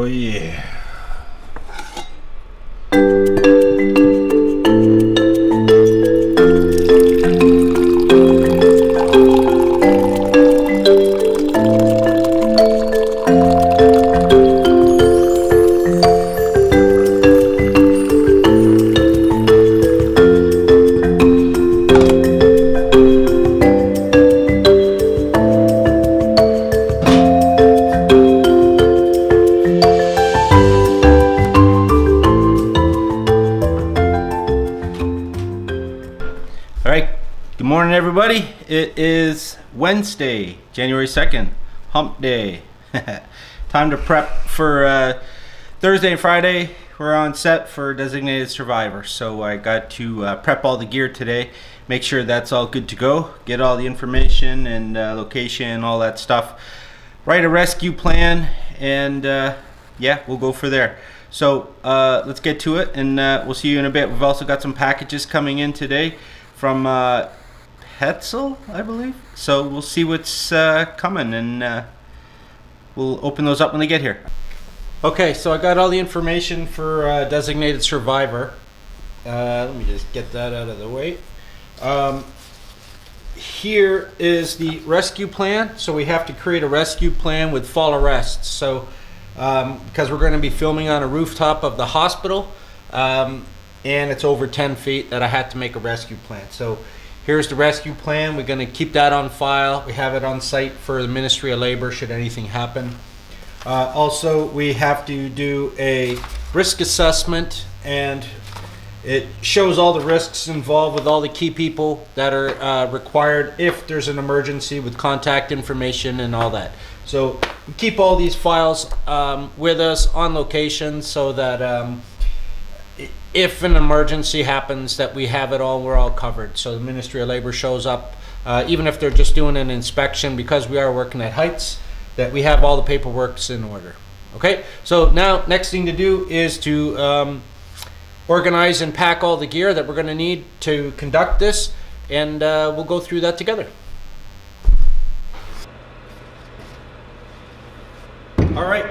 yeah. All right, good morning everybody. It is Wednesday, January 2nd, hump day. Time to prep for Thursday and Friday. We're on set for Designated Survivor. So I got to prep all the gear today, make sure that's all good to go, get all the information and location, all that stuff, write a rescue plan, and yeah, we'll go for there. So let's get to it, and we'll see you in a bit. We've also got some packages coming in today from Hetzel, I believe. So we'll see what's coming, and we'll open those up when they get here. Okay, so I got all the information for Designated Survivor. Let me just get that out of the way. Here is the rescue plan. So we have to create a rescue plan with fall arrests. So because we're going to be filming on a rooftop of the hospital, and it's over 10 feet, that I had to make a rescue plan. So here's the rescue plan. We're going to keep that on file. We have it on site for the Ministry of Labor should anything happen. Also, we have to do a risk assessment, and it shows all the risks involved with all the key people that are required if there's an emergency, with contact information and all that. So we keep all these files with us on location so that if an emergency happens, that we have it all, we're all covered. So the Ministry of Labor shows up, even if they're just doing an inspection, because we are working at heights, that we have all the paperwork's in order. Okay, so now next thing to do is to organize and pack all the gear that we're going to need to conduct this, and we'll go through that together. All right,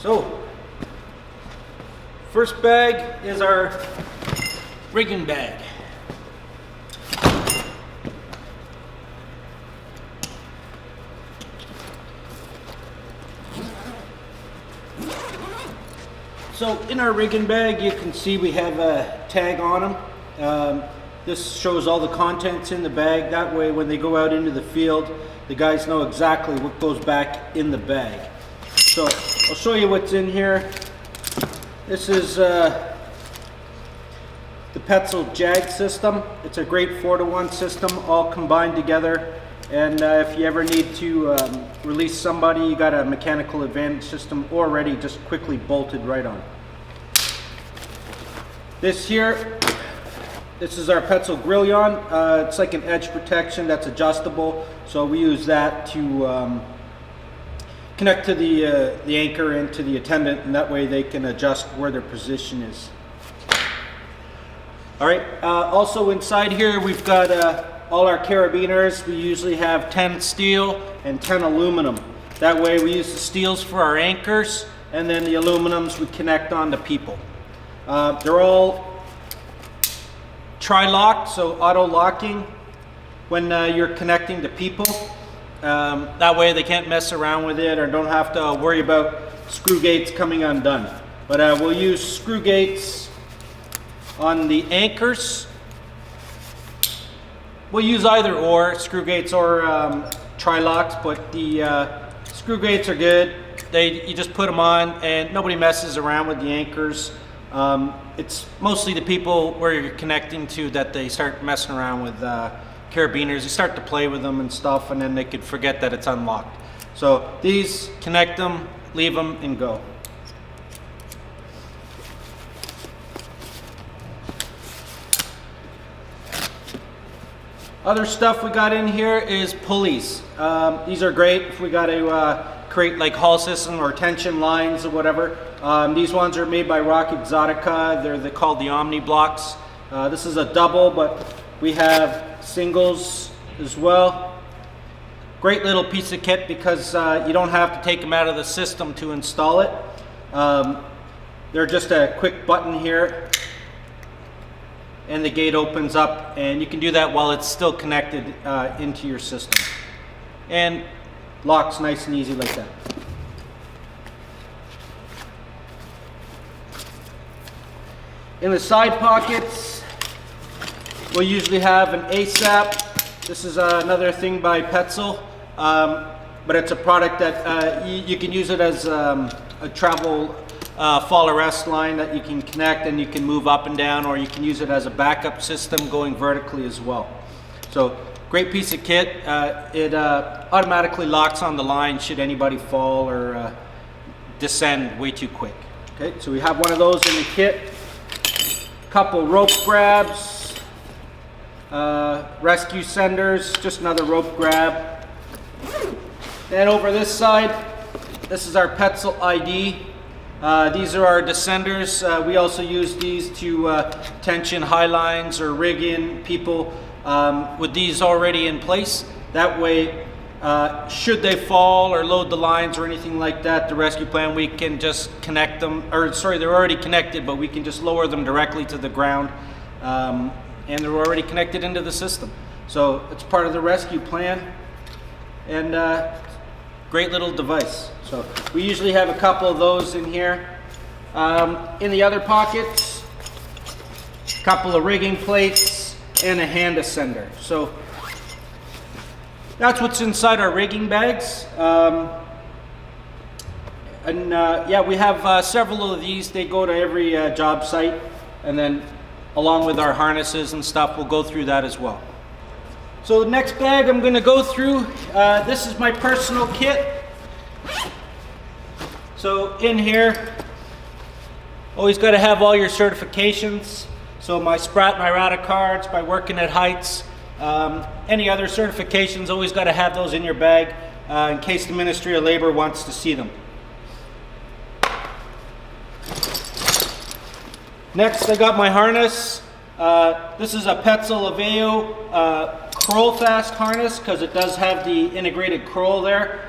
so first bag is our rigging bag. So in our rigging bag, you can see we have a tag on them. This shows all the contents in the bag. That way, when they go out into the field, the guys know exactly what goes back in the bag. So I'll show you what's in here. This is the Petzl JAG system. It's a great 4-to-1 system, all combined together. And if you ever need to release somebody, you got a mechanical advantage system already just quickly bolted right on. This here, this is our Petzl Grillon. It's like an edge protection that's adjustable. So we use that to connect to the anchor and to the attendant, and that way they can adjust where their position is. All right, also inside here we've got all our carabiners. We usually have 10 steel and 10 aluminum. That way we use the steels for our anchors, and then the aluminums we connect on to people. They're all tri-locked, so auto locking when you're connecting to people. That way they can't mess around with it or don't have to worry about screw gates coming undone. But we'll use screw gates on the anchors. We'll use either or, screw gates or tri-locks, but the screw gates are good. You just put them on and nobody messes around with the anchors. It's mostly the people where you're connecting to that they start messing around with carabiners. You start to play with them and stuff, and then they could forget that it's unlocked. So these, connect them, leave them, and go. Other stuff we got in here is pulleys. These are great if we got to create like haul system or tension lines or whatever. These ones are made by Rock Exotica. They're called the Omni blocks. This is a double, but we have singles as well. Great little piece of kit because you don't have to take them out of the system to install it. They're just a quick button here, and the gate opens up, and you can do that while it's still connected into your system. And locks nice and easy like that. In the side pockets, we'll usually have an ASAP. This is another thing by Pegasus, but it's a product that you can use it as a travel fall arrest line that you can connect and you can move up and down, or you can use it as a backup system going vertically as well. So great piece of kit. It automatically locks on the line should anybody fall or descend way too quick. Okay, so we have one of those in the kit. Couple rope grabs, rescue senders, just another rope grab. And over this side, this is our Pegasus ID. These are our descenders. We also use these to tension high lines or rig in people with these already in place. That way, should they fall or load the lines or anything like that, the rescue plan, we can just connect them, or sorry, they're already connected, but we can just lower them directly to the ground, and they're already connected into the system. So it's part of the rescue plan, and great little device. So we usually have a couple of those in here. In the other pockets, a couple of rigging plates and a hand ascender. So that's what's inside our rigging bags. Yeah, we have several of these. They go to every job site, and then along with our harnesses and stuff, we'll go through that as well. So the next bag I'm going to go through, this is my personal kit. So in here, always got to have all your certifications. So my SPRAT, my RADA cards, my working at heights, any other certifications, always got to have those in your bag in case the Ministry of Labor wants to see them. Next, I got my harness. This is a Pegasus Laveo Kroll Fast harness because it does have the integrated Kroll there.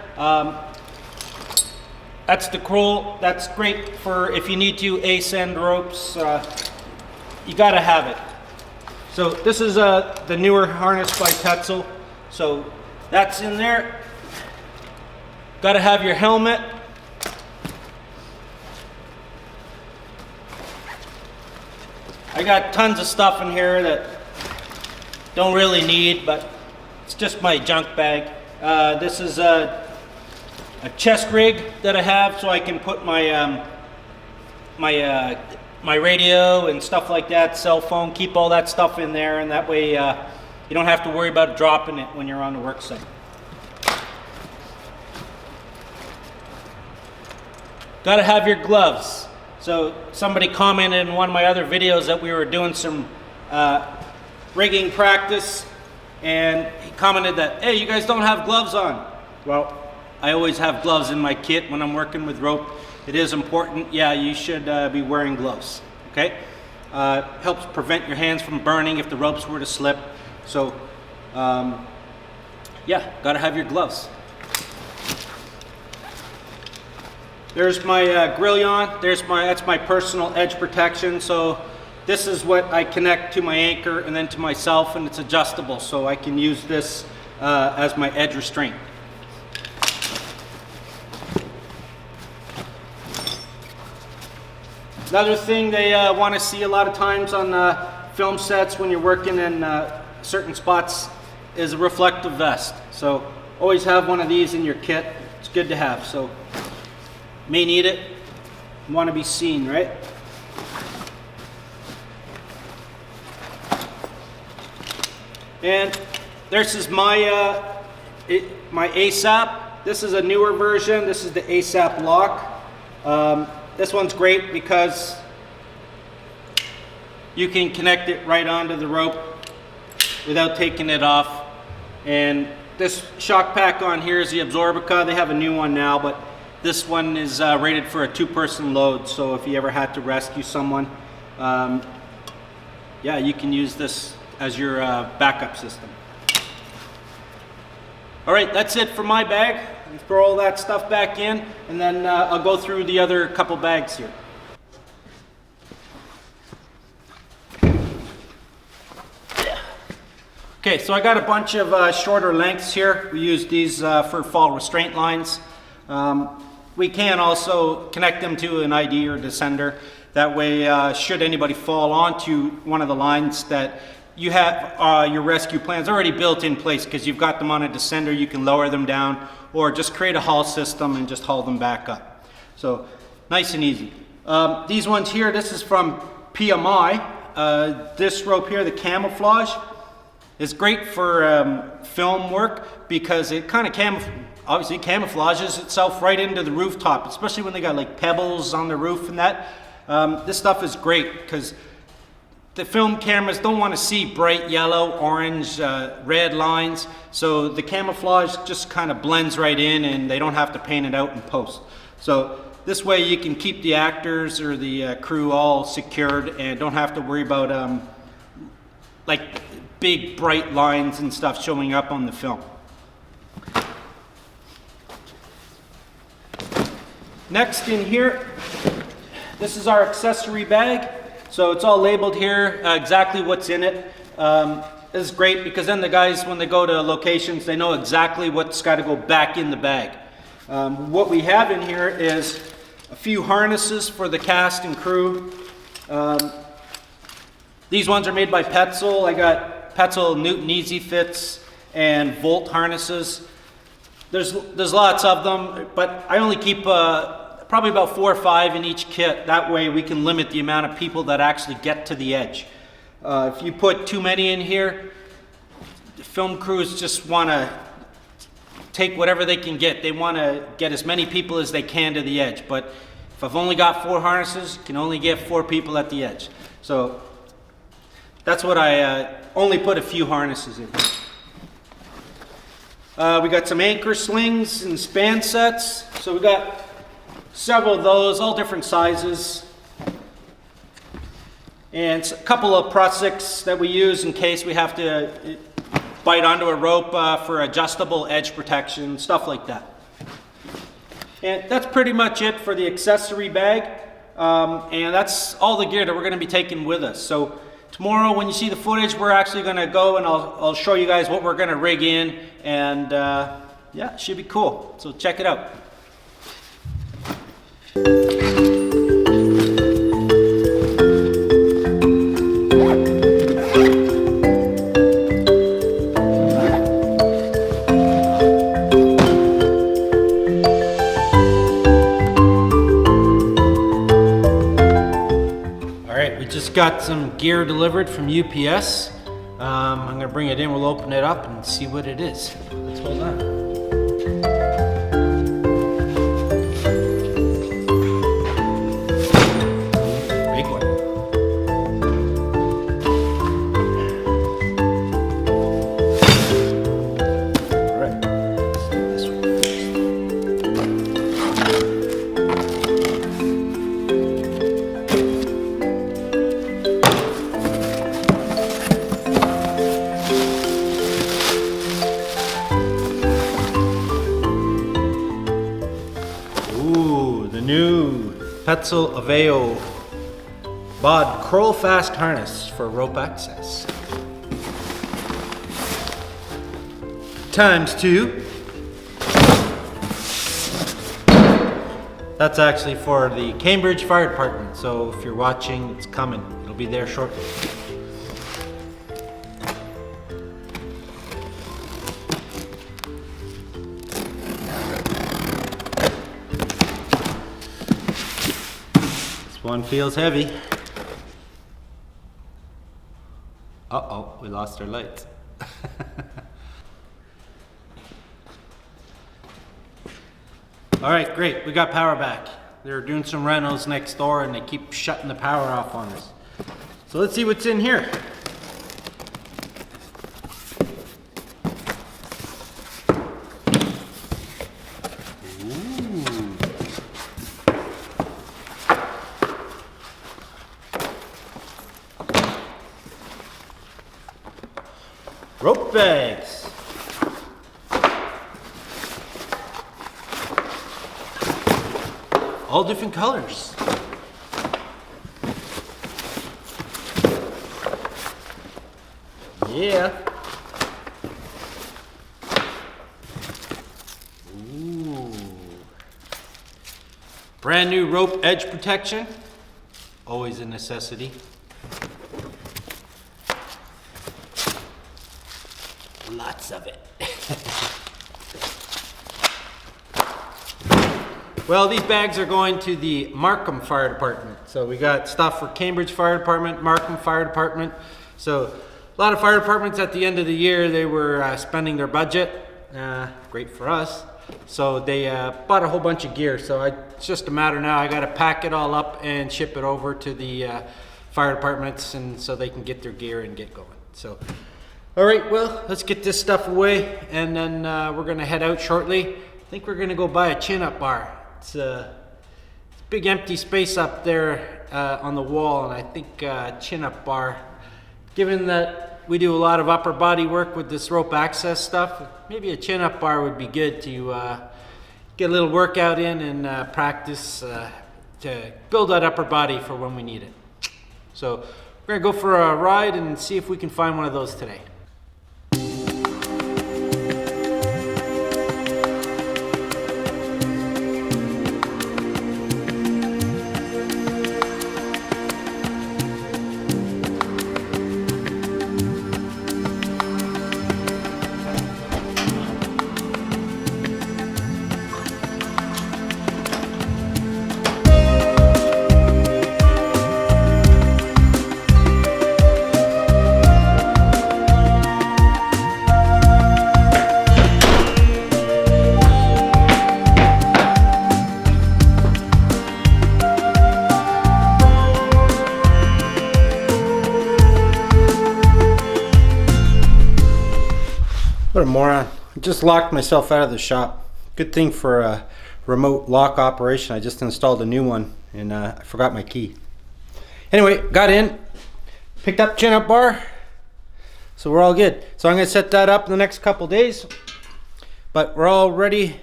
That's the Kroll. That's great for if you need to ascend ropes. You got to have it. So this is the newer harness by Pegasus. So that's in there. Got to have your helmet. I got tons of stuff in here that don't really need, but it's just my junk bag. This is a chest rig that I have so I can put my my radio and stuff like that, cell phone, keep all that stuff in there, and that way you don't have to worry about dropping it when you're on the work site. Got to have your gloves. So somebody commented in one of my other videos that we were doing some rigging practice, and he commented that, hey, you guys don't have gloves on. Well, I always have gloves in my kit when I'm working with rope. It is important. Yeah, you should be wearing gloves, okay? Helps prevent your hands from burning if the ropes were to slip. So, yeah, gotta have your gloves. There's my grillon. That's my personal edge protection. So this is what I connect to my anchor and then to myself, and it's adjustable. So I can use this as my edge restraint. Another thing they want to see a lot of times on film sets when you're working in certain spots is a reflective vest. So always have one of these in your kit. It's good to have. So may need it. You want to be seen, right? And this is my my ASAP. This is a newer version. This is the ASAP lock. This one's great because you can connect it right onto the rope without taking it off. And this shock pack on here is the Absorbica. They have a new one now, but this one is rated for a 2-person load. So if you ever had to rescue someone, yeah, you can use this as your backup system. All right, that's it for my bag. throw all that stuff back in, and then I'll go through the other couple bags here. Okay, so I got a bunch of shorter lengths here. We use these for fall restraint lines. We can also connect them to an ID or descender. That way, should anybody fall onto one of the lines, that you have your rescue plans already built in place because you've got them on a descender. You can lower them down or just create a haul system and just haul them back up. So nice and easy. These ones here, this is from PMI. This rope here, the camouflage, is great for film work because it kind of obviously camouflages itself right into the rooftop, especially when they got like pebbles on the roof and that. This stuff is great because the film cameras don't want to see bright yellow, orange, red lines, so the camouflage just kind of blends right in and they don't have to paint it out in post. So this way you can keep the actors or the crew all secured and don't have to worry about like big bright lines and stuff showing up on the film. Next in here, this is our accessory bag. So it's all labeled here, exactly what's in it. This is great because then the guys, when they go to locations, they know exactly what's got to go back in the bag. What we have in here is a few harnesses for the cast and crew. These ones are made by Petzl. I got Petzl Newton Easy Fits and Volt harnesses. There's lots of them, but I only keep probably about 4 or 5 in each kit. That way we can limit the amount of people that actually get to the edge. If you put too many in here, the film crews just want to take whatever they can get. They want to get as many people as they can to the edge. But if I've only got 4 harnesses, you can only get 4 people at the edge. So that's what I only put a few harnesses in. We got some anchor slings and span sets. So we got several of those, all different sizes. And a couple of Prussics that we use in case we have to bite onto a rope for adjustable edge protection, stuff like that. And that's pretty much it for the accessory bag. And that's all the gear that we're going to be taking with us. So tomorrow when you see the footage, we're actually going to go and I'll show you guys what we're going to rig in. And yeah, it should be cool. So check it out. Got some gear delivered from UPS. I'm going to bring it in, we'll open it up and see what it is. Let's hold on. Big one. All right. This one. Petzl Aveo Bod Curl Fast Harness for rope access. ×2. That's actually for the Cambridge Fire Department, so if you're watching, it's coming. It'll be there shortly. One feels heavy. Uh-oh, we lost our lights. All right, great, we got power back. They're doing some rentals next door and they keep shutting the power off on us. So let's see what's in here. Rope bags. all different colors. Yeah. Ooh. Brand new rope edge protection. Always a necessity. Lots of it. Well, these bags are going to the Markham Fire Department. So we got stuff for Cambridge Fire Department, Markham Fire Department. So a lot of fire departments at the end of the year, they were spending their budget. Great for us. So they bought a whole bunch of gear. So it's just a matter now, I gotta pack it all up and ship it over to the fire departments, and so they can get their gear and get going. So, all right, well, let's get this stuff away, and then we're gonna head out shortly. I think we're gonna go buy a chin-up bar. It's a big empty space up there on the wall, and I think chin-up bar, given that we do a lot of upper body work with this rope access stuff, maybe a chin-up bar would be good to get a little workout in and practice to build that upper body for when we need it. So we're gonna go for a ride and see if we can find one of those today. What a moron. I just locked myself out of the shop. Good thing for a remote lock operation. I just installed a new one and I forgot my key. Anyway, got in, picked up chin-up bar, so we're all good. So I'm gonna set that up in the next couple days, but we're all ready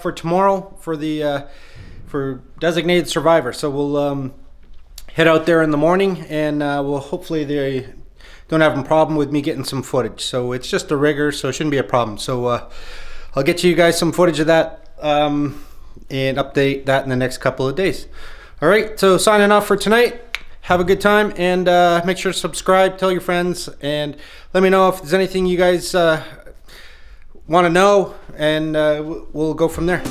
for tomorrow for the for designated survivor. So we'll head out there in the morning, and we'll hopefully they don't have a problem with me getting some footage. So it's just a rigger, so it shouldn't be a problem. So I'll get you guys some footage of that and update that in the next couple of days. All right, so signing off for tonight. Have a good time, and make sure to subscribe, tell your friends, and let me know if there's anything you guys want to know, and we'll go from there.